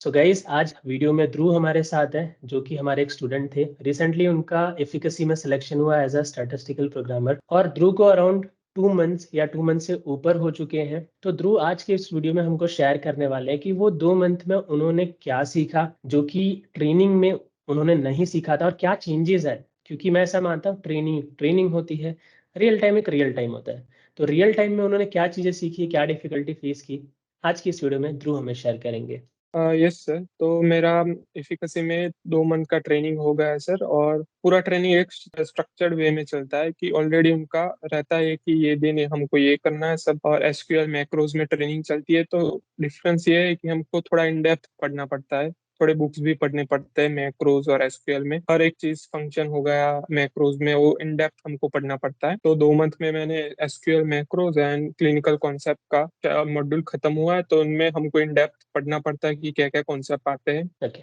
So guys, आज video में ध्रुव हमारे साथ है, जो कि हमारे एक स्टूडेंट थे। रिसेंटली उनका एफिकेसी में सिलेक्शन हुआ एज अ स्टैटिस्टिकल प्रोग्रामर, और ध्रुव को अराउंड 2 मंथ्स या 2 मंथ से ऊपर हो चुके हैं। तो ध्रुव आज के इस वीडियो में हमको शेयर करने वाले हैं कि वो 2 मंथ में उन्होंने क्या सीखा जो कि ट्रेनिंग में उन्होंने नहीं सीखा था, और क्या चेंजेस है। क्योंकि मैं ऐसा मानता हूँ, ट्रेनिंग ट्रेनिंग होती है, रियल टाइम एक रियल टाइम होता है। तो रियल टाइम में उन्होंने क्या चीजें सीखी, क्या डिफिकल्टी फेस की, आज की इस वीडियो में ध्रुव हमें शेयर करेंगे। Yes sir. तो मेरा एफिकेसी में 2 मंथ का ट्रेनिंग हो गया है सर। और पूरा ट्रेनिंग एक स्ट्रक्चर्ड वे में चलता है कि ऑलरेडी उनका रहता है कि ये दिन हमको ये करना है सब, और एसक्यूएल मैक्रोज में ट्रेनिंग चलती है। तो डिफरेंस ये है कि हमको थोड़ा इन डेप्थ पढ़ना पड़ता है, थोड़े बुक्स भी पढ़ने पड़ते हैं मैक्रोज और एसक्यूएल में। हर एक चीज फंक्शन हो गया मैक्रोज में, वो इन डेप्थ हमको पढ़ना पड़ता है। तो 2 मंथ में मैंने SQL macros and clinical concept का मॉड्यूल खत्म हुआ है। तो उनमें हमको इन डेप्थ पढ़ना पड़ता है कि क्या क्या कॉन्सेप्ट आते हैं। ओके।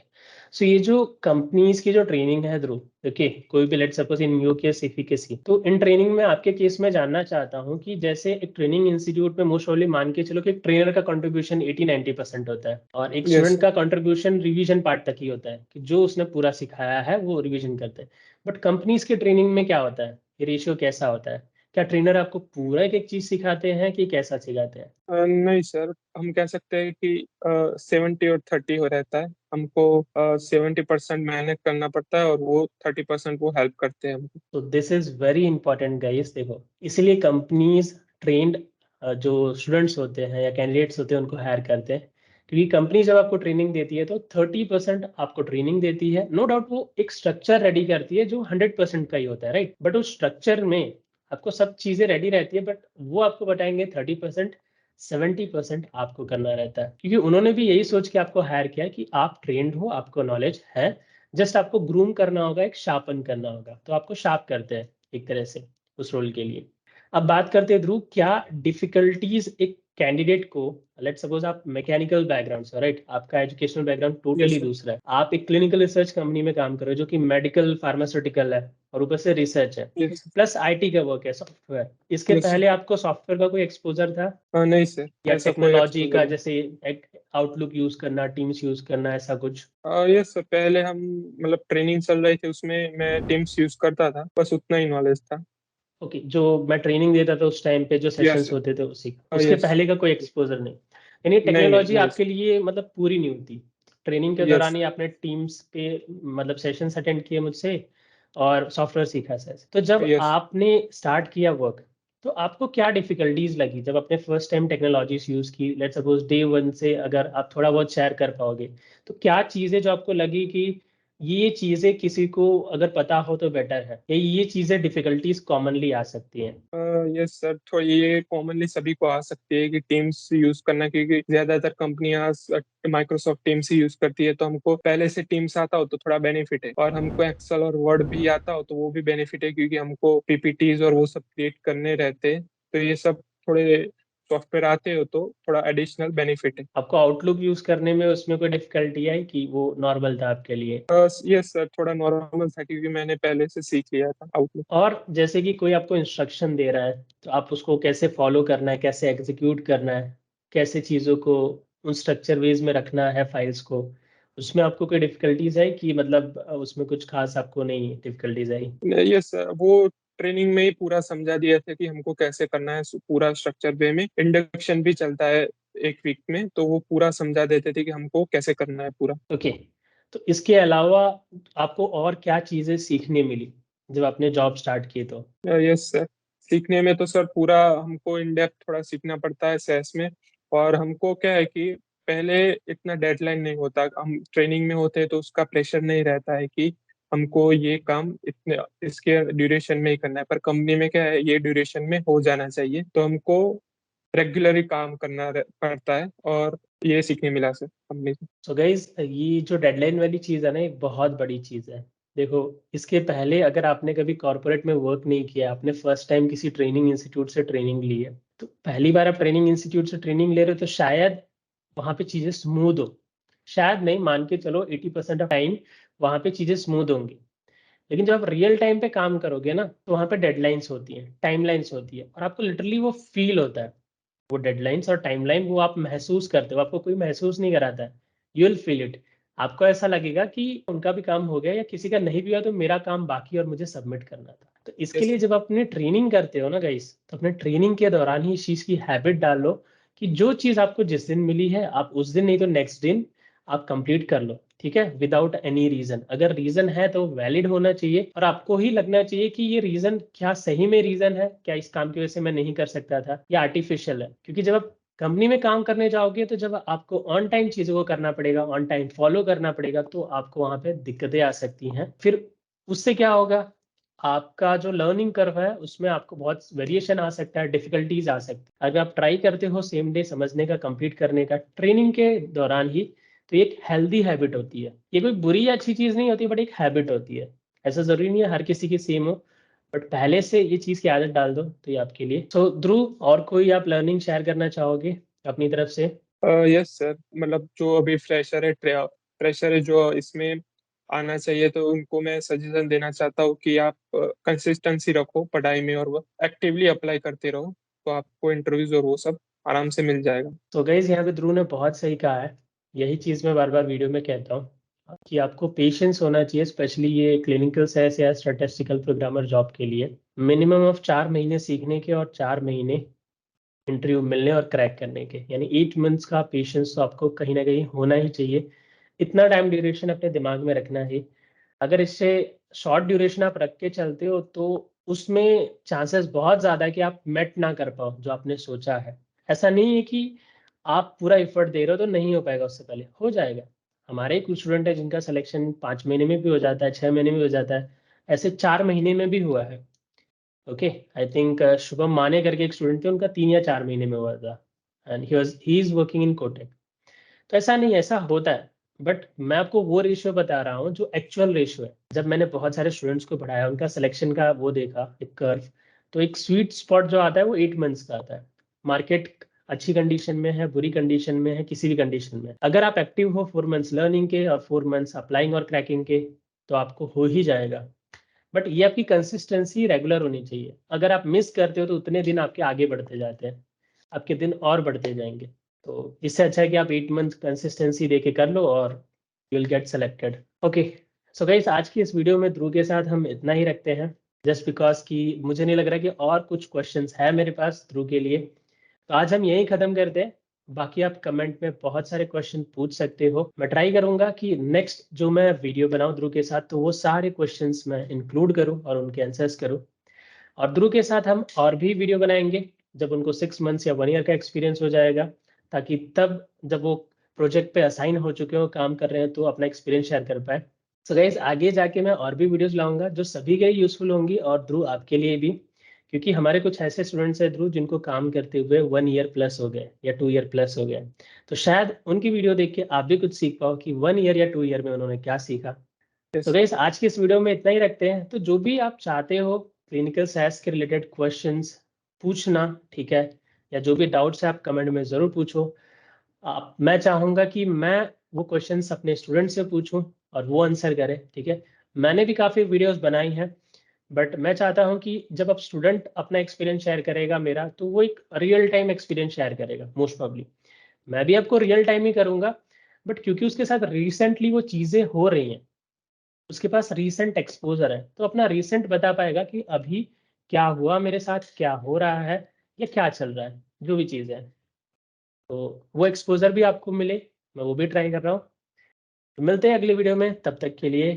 सो ये जो कंपनीज की जो ट्रेनिंग है ध्रुव, ओके, कोई भी लेट सपोज इन यूकेएस एफिकेसी, तो इन ट्रेनिंग में आपके केस में जानना चाहता हूँ कि जैसे एक ट्रेनिंग इंस्टीट्यूट में मोस्ट ऑफली मान के चलो कि एक ट्रेनर का कंट्रीब्यूशन 80-90% होता है, और एक यस स्टूडेंट का कंट्रीब्यूशन रिवीजन पार्ट तक ही होता है कि जो उसने पूरा सिखाया है वो रिवीजन करते हैं। बट कंपनीज की ट्रेनिंग में क्या होता है, ये रेशियो कैसा होता है? क्या ट्रेनर आपको पूरा एक एक चीज सिखाते हैं कि कैसा सिखाते हैं? नहीं सर, हम कह सकते हैं कि 70 और 30 हो रहता है। हमको 70% मेहनत करना पड़ता है और वो 30% वो हेल्प करते हैं हमको। तो this is very important guys. देखो, इसलिए कंपनीज ट्रेंड जो स्टूडेंट्स होते हैं या कैंडिडेट्स होते हैं उनको हायर करते हैं। क्योंकि कंपनी जब आपको ट्रेनिंग देती है तो 30% आपको ट्रेनिंग देती है, नो डाउट। वो एक स्ट्रक्चर रेडी करती है जो 100% का ही होता है, राइट। बट उस स्ट्रक्चर में आपको सब चीजें रेडी रहती है, बट वो आपको बताएंगे 30%, 70% आपको करना रहता है। क्योंकि उन्होंने भी यही सोच के आपको हायर किया कि आप ट्रेंड हो, आपको नॉलेज है, जस्ट आपको ग्रूम करना होगा, एक शार्पन करना होगा। तो आपको शार्प करते हैं एक तरह से उस रोल के लिए। अब बात करते हैं ध्रुव, क्या डिफिकल्टीज एक कैंडिडेट को, लेट सपोज आप मैकेनिकल बैकग्राउंड से, राइट, आपका educational background yes totally sir. दूसरा है, आप एक क्लिनिकल रिसर्च कंपनी में काम कर रहे हो जो कि मेडिकल फार्मास्यूटिकल है, और ऊपर से रिसर्च है, यस प्लस आईटी का वर्क है, सॉफ्टवेयर। इसके यस सर। पहले आपको सॉफ्टवेयर का कोई एक्सपोजर था, नहीं सर, या ऐसा कोई टेक्नोलॉजी एक्सपोजर का, नहीं। जैसे आउटलुक यूज करना, टीम्स यूज करना, ऐसा कुछ? यस सर, पहले हम मतलब ट्रेनिंग चल रही थी उसमें मैं टीम्स यूज करता था, बस उतना ही नॉलेज था। ओके, जो मैं ट्रेनिंग देता था उस टाइम पे जो यस सेशंस सर। होते थे उसी का, उसके यस। पहले का कोई एक्सपोजर नहीं? यानी नहीं नहीं टेक्नोलॉजी नहीं आपके लिए मतलब पूरी नहीं होती। ट्रेनिंग के यस। दौरान ही आपने टीम्स पे मतलब सेशंस अटेंड किए मुझसे, और सॉफ्टवेयर सीखा सर। तो जब यस। आपने स्टार्ट किया वर्क, तो आपको क्या डिफिकल्टीज लगी जब आपने फर्स्ट टाइम टेक्नोलॉजीज यूज की? लेट्स सपोज डे वन से अगर आप थोड़ा बहुत शेयर कर पाओगे, तो क्या चीजें जो आपको लगी कि ये चीजें किसी को अगर पता हो तो बेटर है, या ये चीजें डिफिकल्टीज कॉमनली आ सकती हैं? यस सर, थोड़ी ये कॉमनली सभी को आ सकती है कि टीम्स यूज करना, क्योंकि ज्यादातर कंपनियां माइक्रोसॉफ्ट टीम्स ही यूज करती है। तो हमको पहले से टीम्स आता हो तो थोड़ा बेनिफिट है, और हमको एक्सेल और वर्ड भी आता हो तो वो भी बेनिफिट है, क्योंकि हमको पीपीटीज और वो सब क्रिएट करने रहते हैं। तो ये सब थोड़े सॉफ्टवेयर आते हो तो थोड़ा एडिशनल बेनिफिट है। आपको आउटलुक यूज करने में उसमें कोई डिफिकल्टी आई कि वो नॉर्मल था आपके लिए? यस सर, थोड़ा नॉर्मल था क्योंकि मैंने पहले से सीख लिया था आउटलुक। और जैसे कि कोई आपको इंस्ट्रक्शन दे रहा है, तो आप उसको कैसे फॉलो करना है, कैसे एग्जीक्यूट करना है, कैसे चीज़ों को उन स्ट्रक्चर वेज में रखना है फाइल्स को, उसमें आपको कोई डिफिकल्टीज है कि मतलब उसमें कुछ खास आपको नहीं डिफिकल्टीज आई? यस सर, वो ट्रेनिंग में ही पूरा समझा दिया था कि हमको कैसे करना है। पूरा स्ट्रक्चर वे में इंडक्शन भी चलता है 1 वीक में, तो वो पूरा समझा देते थे कि हमको कैसे करना है पूरा। ओके। तो इसके अलावा आपको और क्या चीज़ें सीखने मिली जब आपने जॉब स्टार्ट की तो? यस सर, सीखने में तो सर पूरा हमको इन डेप्थ थोड़ा सीखना पड़ता है सेस में। और हमको क्या है कि पहले इतना डेडलाइन नहीं होता, हम ट्रेनिंग में होते हैं तो उसका प्रेशर नहीं रहता है कि हमको ये काम इतने इसके ड्यूरेशन में ही करना है। पर कंपनी में क्या है, ये ड्यूरेशन में हो जाना चाहिए, तो हमको रेगुलरली काम करना पड़ता है। और ये सीखने मिला सर कंपनी से। सो गाइज, ये जो डेडलाइन वाली चीज़ है ना, एक बहुत बड़ी चीज़ है। देखो, इसके पहले अगर आपने कभी कॉर्पोरेट में वर्क नहीं किया, आपने फर्स्ट टाइम किसी ट्रेनिंग इंस्टीट्यूट से ट्रेनिंग ली है, तो पहली बार आप ट्रेनिंग इंस्टीट्यूट से ट्रेनिंग ले रहे हो, तो शायद वहाँ पे चीज़ें स्मूथ हो। शायद नहीं, मान के चलो 80% ऑफ टाइम वहाँ पे चीज़ें स्मूथ होंगी। लेकिन जब आप रियल टाइम पे काम करोगे ना, तो वहाँ पे डेडलाइंस होती हैं, टाइमलाइंस होती है, और आपको लिटरली वो फील होता है। वो डेडलाइंस और टाइमलाइन वो आप महसूस करते हो, आपको कोई महसूस नहीं कराता है यू विल फील इट। आपको ऐसा लगेगा कि उनका भी काम हो गया या किसी का नहीं भी हुआ तो मेरा काम बाकी और मुझे सबमिट करना था। तो इसके लिए जब आप अपनी ट्रेनिंग करते हो ना गाइस, तो अपने ट्रेनिंग के दौरान ही इस चीज की हैबिट डाल लो कि जो चीज आपको जिस दिन मिली है आप उस दिन नहीं तो नेक्स्ट दिन आप कंप्लीट कर लो, ठीक है, विदाउट एनी रीजन। अगर रीजन है तो वैलिड होना चाहिए और आपको ही लगना चाहिए कि ये रीजन क्या सही में रीजन है, क्या इस काम की वजह से मैं नहीं कर सकता था या आर्टिफिशियल है। क्योंकि जब आप कंपनी में काम करने जाओगे तो जब आपको ऑन टाइम चीजों को करना पड़ेगा, ऑन टाइम फॉलो करना पड़ेगा, तो आपको वहां पे दिक्कतें आ सकती हैं। फिर उससे क्या होगा, आपका जो लर्निंग कर्व है उसमें आपको बहुत वेरिएशन आ सकता है, डिफिकल्टीज आ सकती है। अगर आप ट्राई करते हो सेम डे समझने का, कंप्लीट करने का ट्रेनिंग के दौरान ही, तो ये एक हेल्दी हैबिट होती है। ये कोई बुरी या अच्छी चीज नहीं होती, बट एक हैबिट होती है। ऐसा जरूरी नहीं है हर किसी की सेम हो, बट पहले से ये चीज की आदत डाल दो तो ये आपके लिए। तो ध्रुव, और कोई आप लर्निंग शेयर करना चाहोगे अपनी तरफ से? यस सर, मतलब जो अभी फ्रेशर है जो इसमें आना चाहिए, तो उनको मैं सजेशन देना चाहता हूँ कि आप कंसिस्टेंसी रखो पढ़ाई में और वो एक्टिवली अप्लाई करते रहो, तो आपको इंटरव्यूज और वो सब आराम से मिल जाएगा। तो गाइज यहाँ पे ध्रुव ने बहुत सही कहा है। यही चीज मैं बार बार वीडियो में कहता हूँ कि आपको पेशेंस होना चाहिए, स्पेशली ये क्लिनिकल सेस या स्टैटिस्टिकल प्रोग्रामर जॉब के लिए। मिनिमम ऑफ 4 महीने सीखने के और 4 महीने इंटरव्यू मिलने और क्रैक करने के, यानी 8 मंथ्स का पेशेंस तो आपको कहीं ना कहीं होना ही चाहिए। इतना टाइम ड्यूरेशन अपने दिमाग में रखना है। अगर इससे शॉर्ट ड्यूरेशन आप रख के चलते हो तो उसमें चांसेस बहुत ज्यादा है कि आप मेट ना कर पाओ जो आपने सोचा है। ऐसा नहीं है कि आप पूरा एफर्ट दे रहे हो तो नहीं हो पाएगा, उससे पहले हो जाएगा। हमारे ही कुछ स्टूडेंट है जिनका सिलेक्शन 5 महीने में भी हो जाता है, 6 महीने में भी हो जाता है, ऐसे 4 महीने में भी हुआ है। ओके, आई थिंक शुभम माने करके एक स्टूडेंट थे, उनका 3 या 4 महीने में हुआ था, and he is working in Kotak. तो ऐसा नहीं, ऐसा होता है। बट मैं आपको वो रेशियो बता रहा हूँ जो एक्चुअल रेशियो है। जब मैंने बहुत सारे स्टूडेंट्स को पढ़ाया, उनका सिलेक्शन का वो देखा एक कर्व, तो एक स्वीट स्पॉट जो आता है वो 8 मंथ्स का आता है। मार्केट अच्छी कंडीशन में है, बुरी कंडीशन में है, किसी भी कंडीशन में, अगर आप एक्टिव हो 4 मंथ्स लर्निंग के और 4 मंथ्स अप्लाइंग और क्रैकिंग के, तो आपको हो ही जाएगा। बट ये आपकी कंसिस्टेंसी रेगुलर होनी चाहिए। अगर आप मिस करते हो तो उतने दिन आपके आगे बढ़ते जाते हैं, आपके दिन और बढ़ते जाएंगे। तो इससे अच्छा है कि आप 8 मंथ कंसिस्टेंसी दे के कर लो और you will get selected. Okay, so guys, आज की इस वीडियो में ध्रुव के साथ हम इतना ही रखते हैं, जस्ट बिकॉज कि मुझे नहीं लग रहा कि और कुछ क्वेश्चंस है मेरे पास ध्रुव के लिए। तो आज हम यही खत्म करते हैं। बाकी आप कमेंट में बहुत सारे क्वेश्चन पूछ सकते हो। मैं ट्राई करूंगा कि नेक्स्ट जो मैं वीडियो बनाऊं ध्रुव के साथ, तो वो सारे क्वेश्चंस मैं इंक्लूड करूं और उनके आंसर्स करूं। और ध्रुव के साथ हम और भी वीडियो बनाएंगे जब उनको 6 मंथ्स या 1 ईयर का एक्सपीरियंस हो जाएगा, ताकि तब जब वो प्रोजेक्ट पे असाइन हो चुके हो, काम कर रहे हैं, तो अपना एक्सपीरियंस शेयर कर पाए। सो गाइस, आगे जाके मैं और भी वीडियोस लाऊंगा जो सभी के लिए यूजफुल होंगी, और ध्रुव आपके लिए भी। क्योंकि हमारे कुछ ऐसे स्टूडेंट्स हैं ध्रुव जिनको काम करते हुए 1 ईयर प्लस हो गए या 2 ईयर प्लस हो गए। तो शायद उनकी वीडियो देख के आप भी कुछ सीख पाओ कि 1 ईयर या 2 ईयर में उन्होंने क्या सीखा। तो यस। गाइस, आज की इस वीडियो में इतना ही रखते हैं। तो जो भी आप चाहते हो क्लिनिकल साइंस के रिलेटेड क्वेश्चंस पूछना, ठीक है, या जो भी डाउट्स है आप कमेंट में जरूर पूछो। मैं चाहूंगा कि मैं वो क्वेश्चंस अपने स्टूडेंट से पूछूं और वो आंसर करे, ठीक है। मैंने भी काफी वीडियोस बनाई हैं, बट मैं चाहता हूं कि जब आप स्टूडेंट अपना एक्सपीरियंस शेयर करेगा मेरा, तो वो एक रियल टाइम एक्सपीरियंस शेयर करेगा मोस्ट प्रॉब्ली। मैं भी आपको रियल टाइम ही करूंगा, बट क्योंकि उसके साथ रिसेंटली वो चीजें हो रही हैं, उसके पास रीसेंट एक्सपोजर है, तो अपना रीसेंट बता पाएगा कि अभी क्या हुआ मेरे साथ, क्या हो रहा है, या क्या चल रहा है, जो भी चीज़ है। तो वो एक्सपोजर भी आपको मिले, मैं वो भी ट्राई कर रहा हूँ। तो मिलते हैं अगली वीडियो में, तब तक के लिए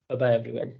बाय बाय एवरीवन।